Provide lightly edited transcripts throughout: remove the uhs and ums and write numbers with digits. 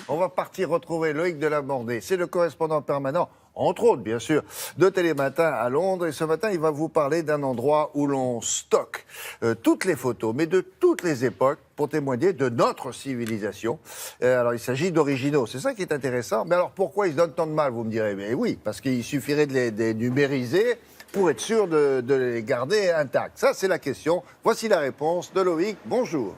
On va partir retrouver Loïc Delamordé. C'est le correspondant permanent, entre autres, bien sûr, de Télématin à Londres. Et ce matin, il va vous parler d'un endroit où l'on stocke toutes les photos, mais de toutes les époques, pour témoigner de notre civilisation. Alors, il s'agit d'originaux. C'est ça qui est intéressant. Mais alors, pourquoi ils se donnent tant de mal, vous me direz? Mais oui, parce qu'il suffirait de les numériser pour être sûr de les garder intacts. Ça, c'est la question. Voici la réponse de Loïc. Bonjour.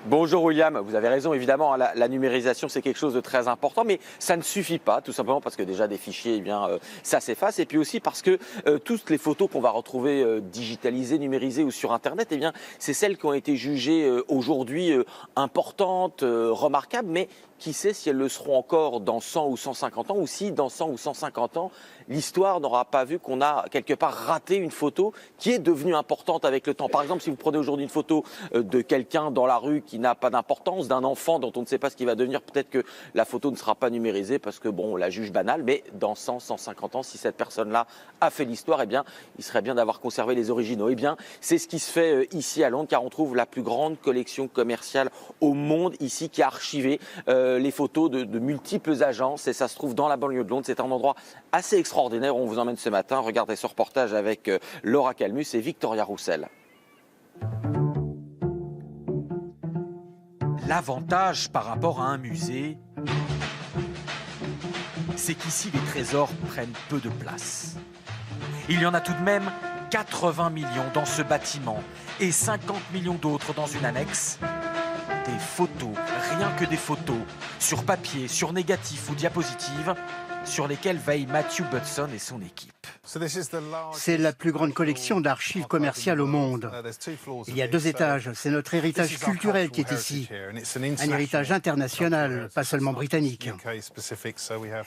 Bonjour William, vous avez raison, évidemment, la numérisation c'est quelque chose de très important, mais ça ne suffit pas, tout simplement parce que déjà des fichiers, eh bien, ça s'efface, et puis aussi parce que toutes les photos qu'on va retrouver digitalisées, numérisées ou sur Internet, eh bien, c'est celles qui ont été jugées aujourd'hui importantes, remarquables, mais qui sait si elles le seront encore dans 100 ou 150 ans, ou si dans 100 ou 150 ans, l'histoire n'aura pas vu qu'on a quelque part raté une photo qui est devenue importante avec le temps. Par exemple, si vous prenez aujourd'hui une photo de quelqu'un dans la rue qui n'a pas d'importance, d'un enfant dont on ne sait pas ce qu'il va devenir, peut-être que la photo ne sera pas numérisée parce que, bon, on la juge banale, mais dans 100, 150 ans, si cette personne-là a fait l'histoire, eh bien, il serait bien d'avoir conservé les originaux. Eh bien, c'est ce qui se fait ici à Londres, car on trouve la plus grande collection commerciale au monde ici qui a archivé les photos de multiples agences, et ça se trouve dans la banlieue de Londres. C'est un endroit assez extraordinaire où on vous emmène ce matin. Regardez ce reportage avec Laura Calmus et Victoria Roussel. L'avantage par rapport à un musée, c'est qu'ici les trésors prennent peu de place. Il y en a tout de même 80 millions dans ce bâtiment et 50 millions d'autres dans une annexe. Des photos, rien que des photos, sur papier, sur négatif ou diapositive, sur lesquelles veillent Matthew Budson et son équipe. C'est la plus grande collection d'archives commerciales au monde. Il y a 2 étages. C'est notre héritage culturel qui est ici. Un héritage international, pas seulement britannique.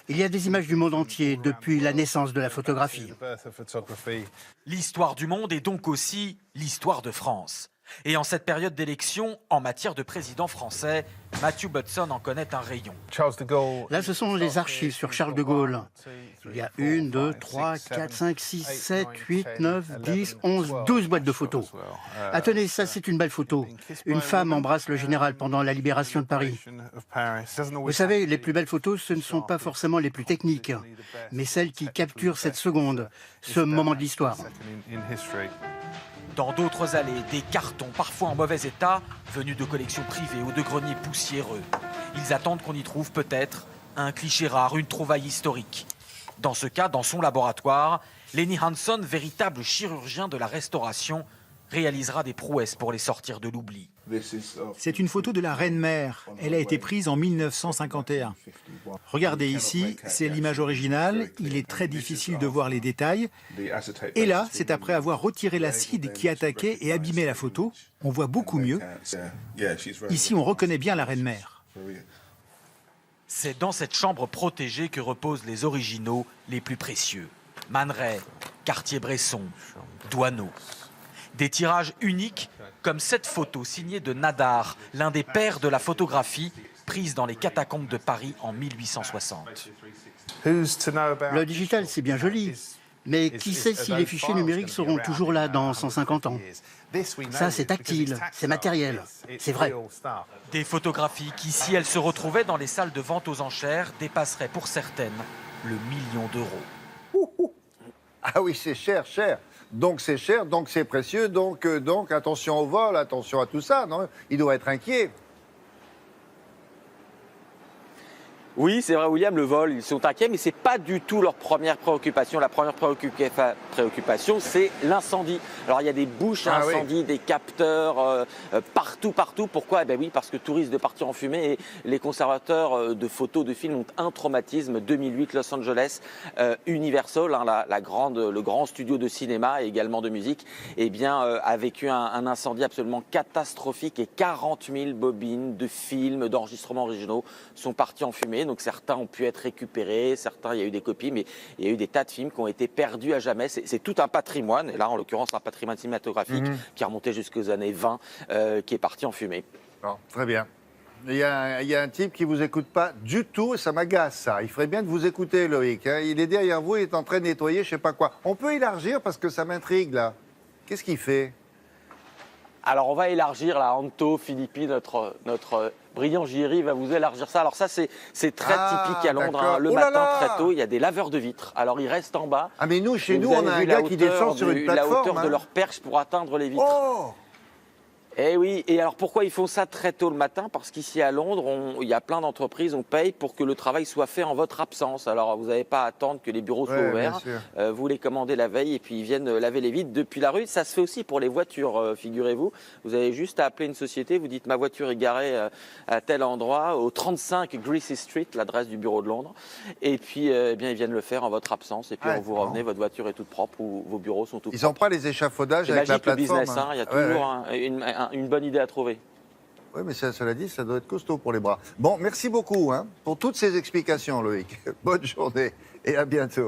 Il y a des images du monde entier depuis la naissance de la photographie. L'histoire du monde est donc aussi l'histoire de France. Et en cette période d'élection, en matière de président français, Matthew Budson en connaît un rayon. Là, ce sont les archives sur Charles de Gaulle. Il y a 1, 2, 3, 4, 5, 6, 7, 8, 9, 10, 11, 12 boîtes de photos. Ah, tenez, ça, c'est une belle photo. Une femme embrasse le général pendant la libération de Paris. Vous savez, les plus belles photos, ce ne sont pas forcément les plus techniques, mais celles qui capturent cette seconde, ce moment de l'histoire. Dans d'autres allées, des cartons, parfois en mauvais état, venus de collections privées ou de greniers poussiéreux. Ils attendent qu'on y trouve peut-être un cliché rare, une trouvaille historique. Dans ce cas, dans son laboratoire, Lenny Hanson, véritable chirurgien de la restauration, réalisera des prouesses pour les sortir de l'oubli. C'est une photo de la Reine-Mère. Elle a été prise en 1951. Regardez ici, c'est l'image originale. Il est très difficile de voir les détails. Et là, c'est après avoir retiré l'acide qui attaquait et abîmait la photo. On voit beaucoup mieux. Ici, on reconnaît bien la Reine-Mère. C'est dans cette chambre protégée que reposent les originaux les plus précieux. Man Ray, Cartier-Bresson, Doisneau. Des tirages uniques, comme cette photo signée de Nadar, l'un des pères de la photographie, prise dans les catacombes de Paris en 1860. Le digital, c'est bien joli. Mais qui sait si les fichiers numériques seront toujours là dans 150 ans? Ça, c'est tactile, c'est matériel, c'est vrai. Des photographies qui, si elles se retrouvaient dans les salles de vente aux enchères, dépasseraient pour certaines le million d'euros. Ah oui, c'est cher, cher. Donc c'est cher, donc c'est précieux, donc attention au vol, attention à tout ça, non? Il doit être inquiet. Oui, c'est vrai, William, le vol, ils sont inquiets, mais ce n'est pas du tout leur première préoccupation. La première préoccupation, c'est l'incendie. Alors, il y a des bouches à incendie, des capteurs partout. Pourquoi? Eh bien oui, parce que tout risque de partir en fumée. Et les conservateurs de photos, de films ont un traumatisme. 2008, Los Angeles, Universal, hein, le grand studio de cinéma et également de musique, eh bien, a vécu un incendie absolument catastrophique. Et 40 000 bobines de films, d'enregistrements originaux sont partis en fumée. Donc certains ont pu être récupérés, certains, il y a eu des copies, mais il y a eu des tas de films qui ont été perdus à jamais. C'est tout un patrimoine, et là en l'occurrence un patrimoine cinématographique qui a remonté jusqu'aux années 20, qui est parti en fumée. Bon, très bien. Il y a un type qui ne vous écoute pas du tout, et ça m'agace ça. Il ferait bien de vous écouter, Loïc. Hein. Il est derrière vous, il est en train de nettoyer je ne sais pas quoi. On peut élargir parce que ça m'intrigue là. Qu'est-ce qu'il fait? Alors on va élargir là, Anto, Philippi, notre brillant Jiri va vous élargir ça. Alors ça c'est très typique à Londres, hein. Le Oh là matin là, très tôt, il y a des laveurs de vitres. Alors ils restent en bas. Ah mais nous, chez Et nous, vous on avez a un vu gars la qui hauteur descend sur une la plateforme. hauteur de hein. leur perche pour atteindre les vitres. Oh Eh oui, et alors pourquoi ils font ça très tôt le matin? Parce qu'ici à Londres, il y a plein d'entreprises, on paye pour que le travail soit fait en votre absence. Alors vous n'avez pas à attendre que les bureaux soient Ouais, ouverts. bien sûr. Vous les commandez la veille et puis ils viennent laver les vitres depuis la rue. Ça se fait aussi pour les voitures, figurez-vous. Vous avez juste à appeler une société, vous dites ma voiture est garée à tel endroit, au 35 Greasy Street, l'adresse du bureau de Londres. Et puis eh bien, ils viennent le faire en votre absence. Et puis Ouais, vous c'est revenez, bon. votre voiture est toute propre ou vos bureaux sont tout Ils propres. n'ont pas les échafaudages C'est avec la magique le plateforme. business, hein. Il y a Ouais, toujours ouais. une bonne idée à trouver. Oui, mais cela dit, ça doit être costaud pour les bras. Bon, merci beaucoup pour toutes ces explications, Loïc. Bonne journée et à bientôt.